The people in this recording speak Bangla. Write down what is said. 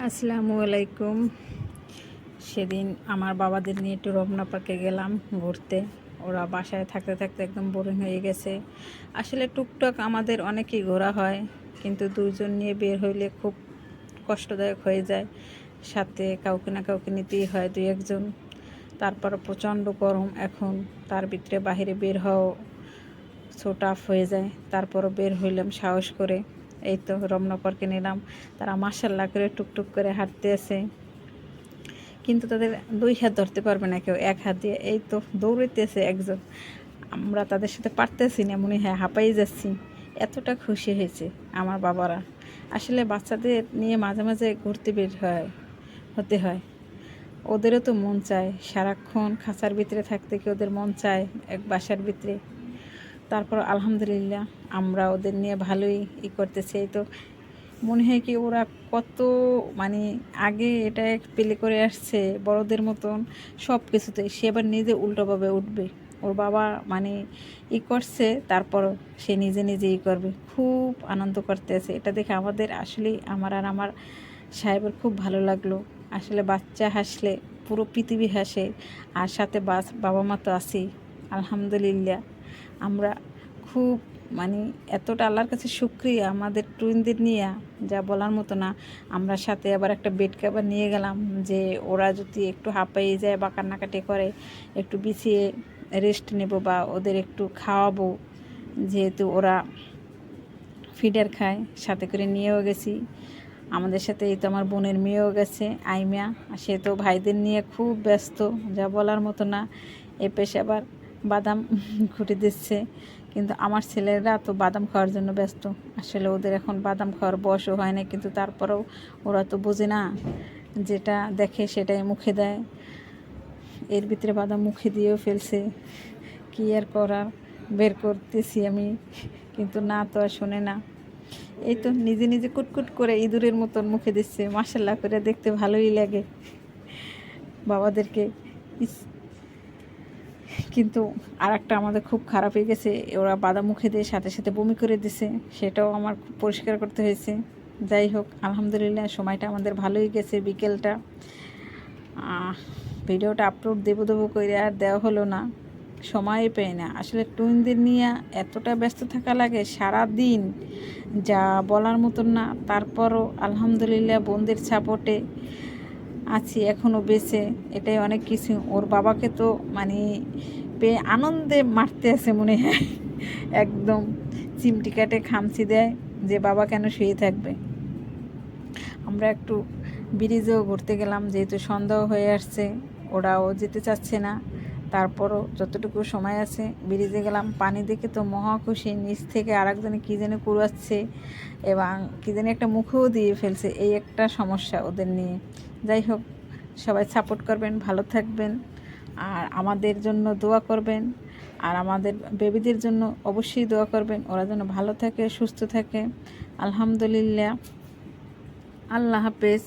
আসসালামু আলাইকুম। সেদিন আমার বাবাদের নিয়ে একটু রমনা পার্কে গেলাম ঘুরতে। ওরা বাসায় থাকতে থাকতে একদম বোরিং হয়ে গেছে। আসলে টুকটাক আমাদের অনেকেই ঘোরা হয়, কিন্তু দুজন নিয়ে বের হইলে খুব কষ্টদায়ক হয়ে যায়। সাথে কাউকে না কাউকে নিতেই হয়, দুই একজন। তারপর প্রচণ্ড গরম এখন, তার ভিতরে বাহিরে বের হওয়া সো টাফ হয়ে যায়। তারপরও বের হইলাম সাহস করে। এই তো রমনা পার্কে নিলাম। তারা মাশাআল্লাহ করে টুকটুক করে হাঁটতে আছে, কিন্তু তাদের দুই হাত ধরতে পারবে না কেউ, এক হাত দিয়ে এই তো দৌড়াইতেছে একজন। আমরা তাদের সাথে পারতেছি না, মনে হয় হাঁপাই যাচ্ছি। এতটা খুশি হয়েছে আমার বাবারা। আসলে বাচ্চাদের নিয়ে মাঝে মাঝে ঘুরতে বের হতে হয়। ওদেরও তো মন চায়, সারাক্ষণ খাঁচার ভিতরে থাকতে কি ওদের মন চায় এক বাসার ভিতরে। তারপর আলহামদুলিল্লাহ আমরা ওদের নিয়ে ভালোই করতেছি। এই তো মনে হয় কি ওরা কত মানে আগে এটা পেলে করে আসছে বড়দের মতন সব কিছুতে, সে আবার নিজে উল্টোভাবে উঠবে। ওর বাবা মানে করছে, তারপর সে নিজে নিজে করবে। খুব আনন্দ করতেছে, এটা দেখে আমাদের আসলেই আমার আর আমার সাহেবের খুব ভালো লাগলো। আসলে বাচ্চা হাসলে পুরো পৃথিবী হাসে, আর সাথে বাবা মা তো আছেই। আলহামদুলিল্লাহ আমরা খুব মানে এতটা আল্লাহর কাছে শুকরিয়া আমাদের টুইনদের নিয়ে, যা বলার মতো না। আমরা সাথে আবার একটা বেড কভার নিয়ে গেলাম, যে ওরা যদি একটু হাঁপাইয়ে যায় বা কান্নাকাটি করে একটু বিছিয়ে রেস্ট নেব বা ওদের একটু খাওয়াবো, যেহেতু ওরা ফিডার খায়। সাথে করে নিয়েও গেছি আমাদের সাথে। এই তো আমার বোনের মেয়েও গেছে, আইমিয়া। সে তো ভাইদের নিয়ে খুব ব্যস্ত, যা বলার মতো না। এ পেশে আবার বাদাম ঘুটে দিচ্ছে, কিন্তু আমার ছেলেরা তো বাদাম খাওয়ার জন্য ব্যস্ত। আসলে ওদের এখন বাদাম খাওয়ার বয়সও হয় না, কিন্তু তারপরেও ওরা তো বোঝে না, যেটা দেখে সেটাই মুখে দেয়। এর ভিতরে বাদাম মুখে দিয়েও ফেলছে, কী আর করার, বের করতেছি আমি, কিন্তু না তো আর শোনে না। এই তো নিজে নিজে কুটকুট করে ইঁদুরের মতন মুখে দিচ্ছে। মাশাল্লাহ করে দেখতে ভালোই লাগে বাবাদেরকে। কিন্তু আর একটা আমাদের খুব খারাপ হয়ে গেছে, ওরা বাদাম মুখে দিয়ে সাথে সাথে বমি করে দিছে, সেটাও আমার খুব পরিষ্কার করতে হয়েছে। যাই হোক আলহামদুলিল্লাহ সময়টা আমাদের ভালোই গেছে, বিকেলটা। ভিডিওটা আপলোড দেবো করে আর দেওয়া হলো না, সময় পাই না। আসলে টুইনদের নিয়ে এতটা ব্যস্ত থাকা লাগে সারা দিন, যা বলার মতন না। তারপরও আলহামদুলিল্লাহ বোনদের সাপোর্টে আছি, এখনও বেঁচে, এটাই অনেক কিছু। ওর বাবাকে তো মানে পেয়ে আনন্দে মারতে আছে মনে হয়, একদম চিমটি কাটে খামচি দেয় যে বাবা কেন শুয়ে থাকবে। আমরা একটু ব্রিজেও ঘুরতে গেলাম, যেহেতু সন্দেহ হয়ে আসছে, ওরাও যেতে চাচ্ছে না। তারপরও যতটুকু সময় আছে ব্রিজে গেলাম। পানি দেখে তো মহা খুশি, নিচ থেকে আরেকজনে কী যেন কুড়াচ্ছে এবং কী যেন একটা মুখেও দিয়ে ফেলছে। এই একটা সমস্যা ওদের নিয়ে। যাই হোক সবাই সাপোর্ট করবেন, ভালো থাকবেন, আর আমাদের জন্য দোয়া করবেন, আর আমাদের বেবিদের জন্য অবশ্যই দোয়া করবেন, ওরা যেন ভালো থাকে সুস্থ থাকে। আলহামদুলিল্লাহ, আল্লাহ হাফেজ।